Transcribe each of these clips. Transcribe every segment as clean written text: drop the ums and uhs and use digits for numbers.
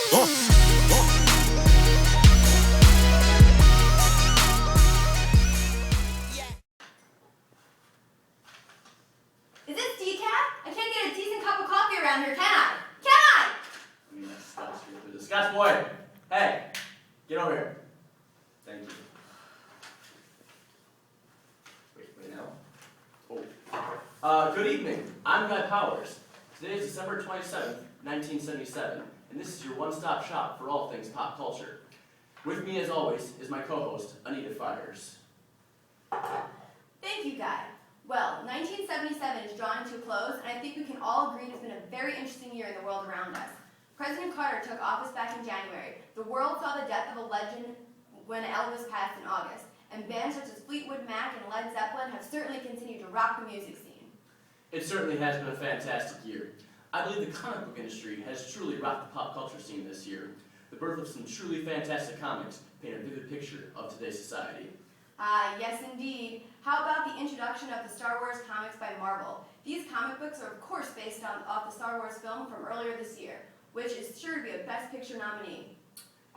Is this decaf? I can't get a decent cup of coffee around here, can I? Can I? Scotch boy, hey, get over here. Thank you. Wait now. Oh. Good evening. I'm Guy Powers. Today is December 27th, 1977, and this is your one-stop shop for all things pop culture. With me, as always, is my co-host, Anita Fires. Thank you, Guy. Well, 1977 is drawing to a close, and I think we can all agree it has been a very interesting year in the world around us. President Carter took office back in January. The world saw the death of a legend when Elvis passed in August, and bands such as Fleetwood Mac and Led Zeppelin have certainly continued to rock the music scene. It certainly has been a fantastic year. I believe the comic book industry has truly rocked the pop culture scene this year. The birth of some truly fantastic comics paint a vivid picture of today's society. Yes indeed. How about the introduction of the Star Wars comics by Marvel? These comic books are of course based off the Star Wars film from earlier this year, which is sure to be a Best Picture nominee.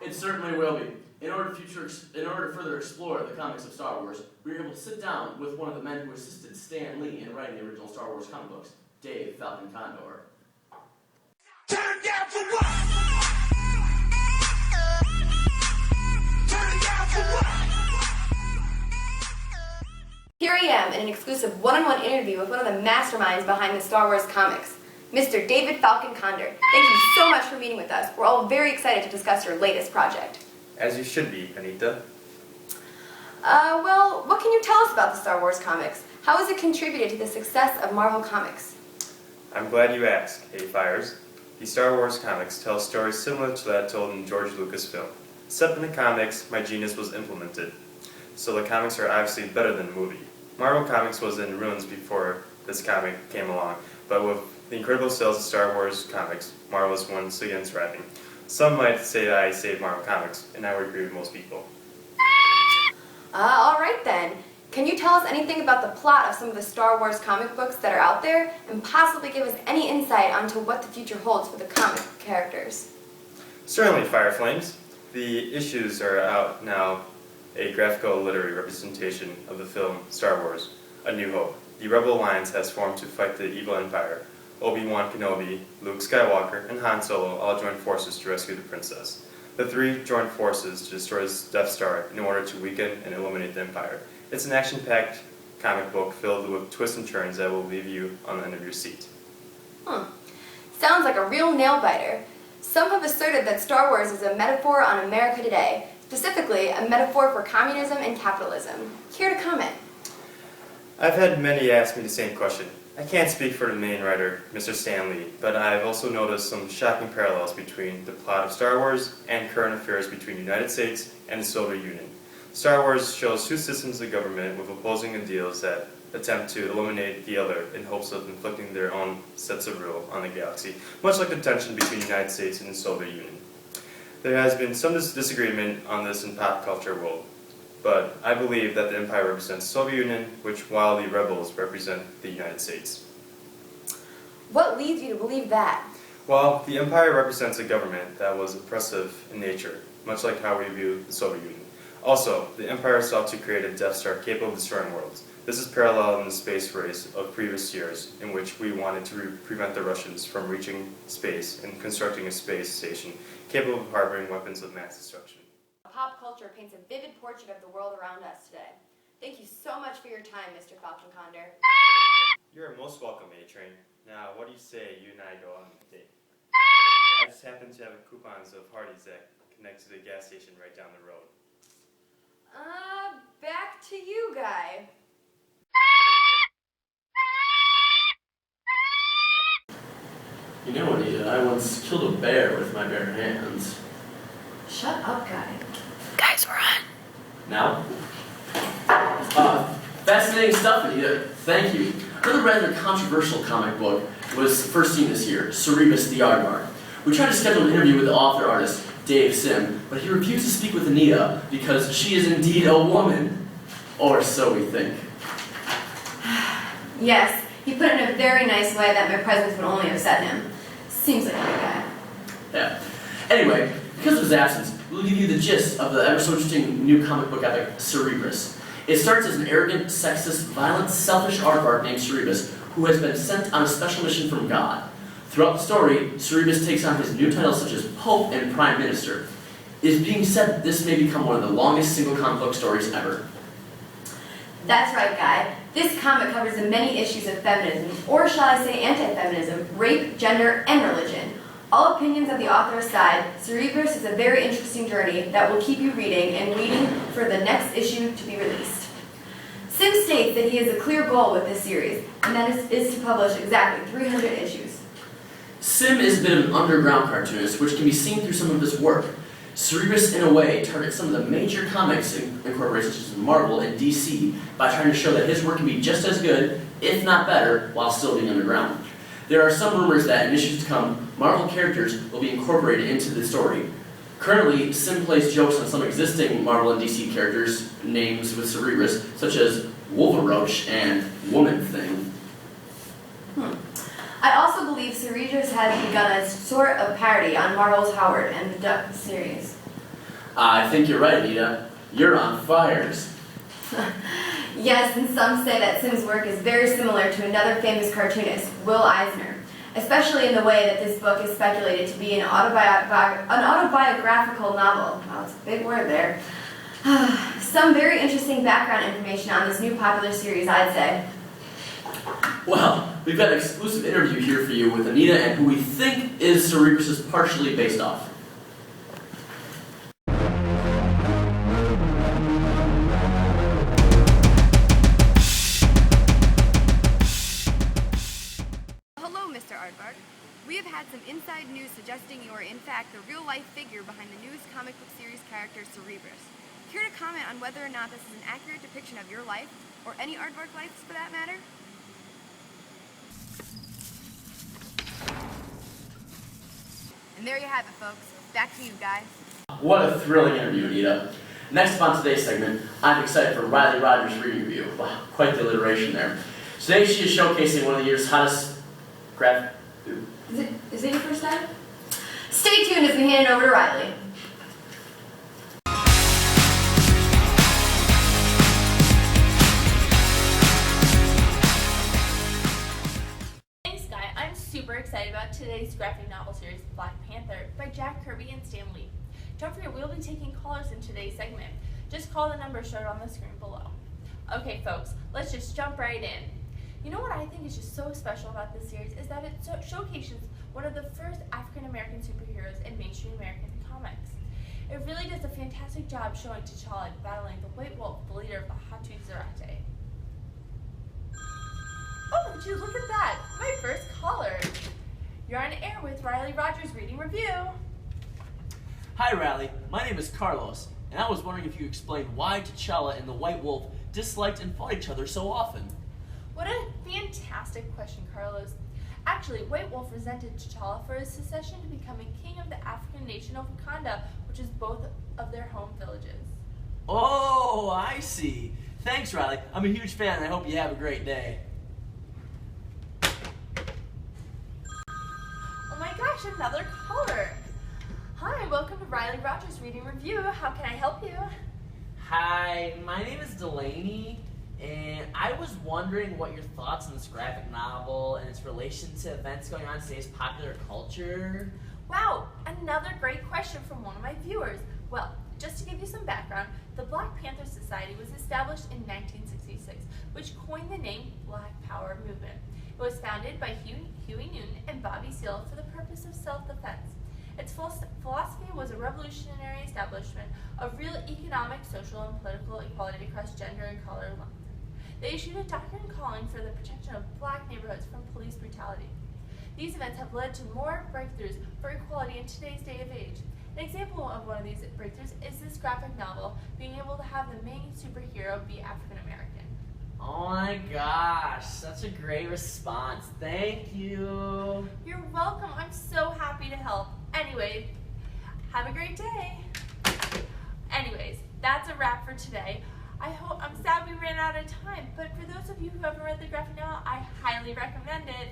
It certainly will be. In order to further explore the comics of Star Wars, we were able to sit down with one of the men who assisted Stan Lee in writing the original Star Wars comic books, Dave Falcon Condor. Turn down for what? Turn down for what? Here I am in an exclusive one-on-one interview with one of the masterminds behind the Star Wars comics, Mr. David Falcon Condor. Thank you so much for meeting with us. We're all very excited to discuss your latest project. As you should be, Anita. Well, what can you tell us about the Star Wars comics? How has it contributed to the success of Marvel Comics? I'm glad you asked, A. Fires. The Star Wars comics tell stories similar to that told in George Lucas' film. Except in the comics, my genius was implemented. So the comics are obviously better than the movie. Marvel Comics was in ruins before this comic came along, but with the incredible sales of Star Wars comics, Marvel is once again thriving. Some might say that I saved Marvel Comics, and I would agree with most people. Alright then. Can you tell us anything about the plot of some of the Star Wars comic books that are out there, and possibly give us any insight onto what the future holds for the comic characters? Certainly, Fireflames. The issues are out now, a graphical literary representation of the film Star Wars, A New Hope. The Rebel Alliance has formed to fight the evil Empire. Obi-Wan Kenobi, Luke Skywalker, and Han Solo all join forces to rescue the princess. The three join forces to destroy the Death Star in order to weaken and eliminate the Empire. It's an action-packed comic book filled with twists and turns that will leave you on the end of your seat. Sounds like a real nail-biter. Some have asserted that Star Wars is a metaphor on America today, specifically a metaphor for communism and capitalism. Care to comment? I've had many ask me the same question. I can't speak for the main writer, Mr. Stan Lee, but I've also noticed some shocking parallels between the plot of Star Wars and current affairs between the United States and the Soviet Union. Star Wars shows two systems of government with opposing ideals that attempt to eliminate the other in hopes of inflicting their own sets of rule on the galaxy, much like the tension between the United States and the Soviet Union. There has been some disagreement on this in pop culture world, but I believe that the Empire represents the Soviet Union, while the rebels represent the United States. What leads you to believe that? Well, the Empire represents a government that was oppressive in nature, much like how we view the Soviet Union. Also, the Empire sought to create a Death Star capable of destroying worlds. This is parallel in the space race of previous years, in which we wanted to prevent the Russians from reaching space and constructing a space station capable of harboring weapons of mass destruction. Pop culture paints a vivid portrait of the world around us today. Thank you so much for your time, Mr. Falcon Condor. You're most welcome, A-Train. Now, what do you say you and I go on a date? I just happen to have coupons of Hardee's that connect to the gas station right down the road. Back to you, Guy. You know, Anita, I once killed a bear with my bare hands. Shut up, Guy. Guys, we're on. Now? Fascinating stuff, Anita. Thank you. Another rather controversial comic book was first seen this year, Cerebus the Aardvark. We tried to schedule an interview with the author-artist, Dave Sim, but he refused to speak with Anita because she is indeed a woman. Or so we think. Yes, he put it in a very nice way that my presence would only upset him. Seems like a good guy. Yeah. Anyway, because of his absence, we'll give you the gist of the ever-so-interesting new comic book epic, Cerebrus. It starts as an arrogant, sexist, violent, selfish aardvark named Cerebrus, who has been sent on a special mission from God. Throughout the story, Cerebrus takes on his new titles such as Pope and Prime Minister. It is being said that this may become one of the longest single comic book stories ever. That's right, Guy. This comic covers the many issues of feminism, or shall I say anti-feminism, rape, gender, and religion. All opinions of the author aside, Cerebrus is a very interesting journey that will keep you reading and waiting for the next issue to be released. Sim states that he has a clear goal with this series, and that is to publish exactly 300 issues. Sim is a bit of an underground cartoonist, which can be seen through some of his work. Cerebrus, in a way, targets some of the major comics incorporated, such as Marvel and DC, by trying to show that his work can be just as good, if not better, while still being underground. There are some rumors that in issues to come, Marvel characters will be incorporated into the story. Currently, Sim plays jokes on some existing Marvel and DC characters' names with Cerebrus, such as Wolveroach and Woman Thing. I also believe Cerebrus has begun a sort of parody on Marvel's Howard and the Duck series. I think you're right, Anita. You're on fires. Yes, and some say that Sim's work is very similar to another famous cartoonist, Will Eisner, especially in the way that this book is speculated to be an autobiographical novel. Wow, it's a big word there. Some very interesting background information on this new popular series, I'd say. Well, we've got an exclusive interview here for you with Anita and who we think is Cerebrus is partially based off. Hello, Mr. Aardvark. We have had some inside news suggesting you are in fact the real-life figure behind the newest comic book series character, Cerebrus. Care to comment on whether or not this is an accurate depiction of your life, or any Aardvark lives for that matter? And there you have it, folks. Back to you, guys. What a thrilling interview, Anita. Next up on today's segment, I'm excited for Riley Rogers' reading review. Wow, quite the alliteration there. Today she is showcasing one of the year's hottest graphic... Is it your first time? Stay tuned as we hand it over to Riley. Thanks, Guy. I'm super excited about today's graphic novel series, Black Panther, by Jack Kirby and Stan Lee. Don't forget, we'll be taking callers in today's segment. Just call the number shown on the screen below. Okay, folks, let's just jump right in. You know what I think is just so special about this series is that it showcases one of the first African-American superheroes in mainstream American comics. It really does a fantastic job showing T'Challa battling the White Wolf, the leader of the Hatu Zarate. Oh, would you look at that? My first caller. You're on air with Riley Rogers reading review. Hi Riley, my name is Carlos, and I was wondering if you could explain why T'Challa and the White Wolf disliked and fought each other so often. What a fantastic question, Carlos. Actually, White Wolf resented T'Challa for his secession to becoming king of the African nation of Wakanda, which is both of their home villages. Oh, I see. Thanks Riley, I'm a huge fan and I hope you have a great day. Oh my gosh, another caller. Hi, welcome to Riley Rogers Reading Review. How can I help you? Hi, my name is Delaney, and I was wondering what your thoughts on this graphic novel and its relation to events going on in today's popular culture. Wow, another great question from one of my viewers. Well, just to give you some background, the Black Panther Society was established in 1966, which coined the name Black Power Movement. It was founded by Huey Newton and Bobby Seale for the purpose of self-defense. Its philosophy was a revolutionary establishment of real economic, social, and political equality across gender and color lines. They issued a document calling for the protection of black neighborhoods from police brutality. These events have led to more breakthroughs for equality in today's day of age. An example of one of these breakthroughs is this graphic novel, being able to have the main superhero be African American. Oh my gosh, such a great response. Thank you. You're welcome. I'm so happy to help. Anyway, have a great day. Anyways, that's a wrap for today. I'm sad we ran out of time, but for those of you who haven't read the graphic novel, I highly recommend it.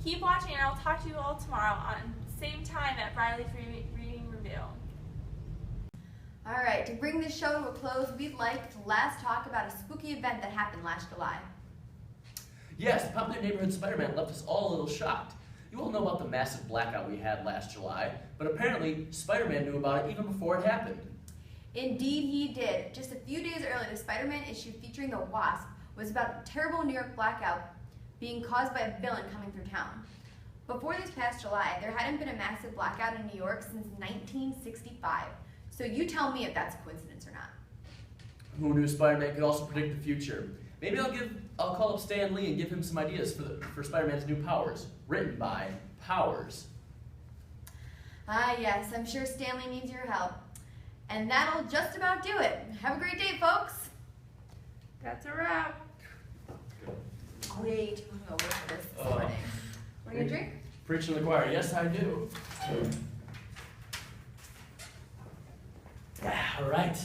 Keep watching and I'll talk to you all tomorrow on the same time at Riley's Reading Review. All right, to bring this show to a close, we'd like to last talk about a spooky event that happened last July. Yes, the popular neighborhood Spider-Man left us all a little shocked. You all know about the massive blackout we had last July, but apparently Spider-Man knew about it even before it happened. Indeed, he did. Just a few days earlier, the Spider-Man issue featuring the Wasp was about a terrible New York blackout being caused by a villain coming through town. Before this past July, there hadn't been a massive blackout in New York since 1965. So you tell me if that's a coincidence or not. Who knew Spider-Man could also predict the future? Maybe I'll call up Stan Lee and give him some ideas for Spider-Man's new powers, written by Powers. Ah, yes, I'm sure Stanley needs your help. And that'll just about do it. Have a great day, folks. That's a wrap. Way too hungover for this morning. Want to get a drink? Preaching to the choir. Yes, I do. All right.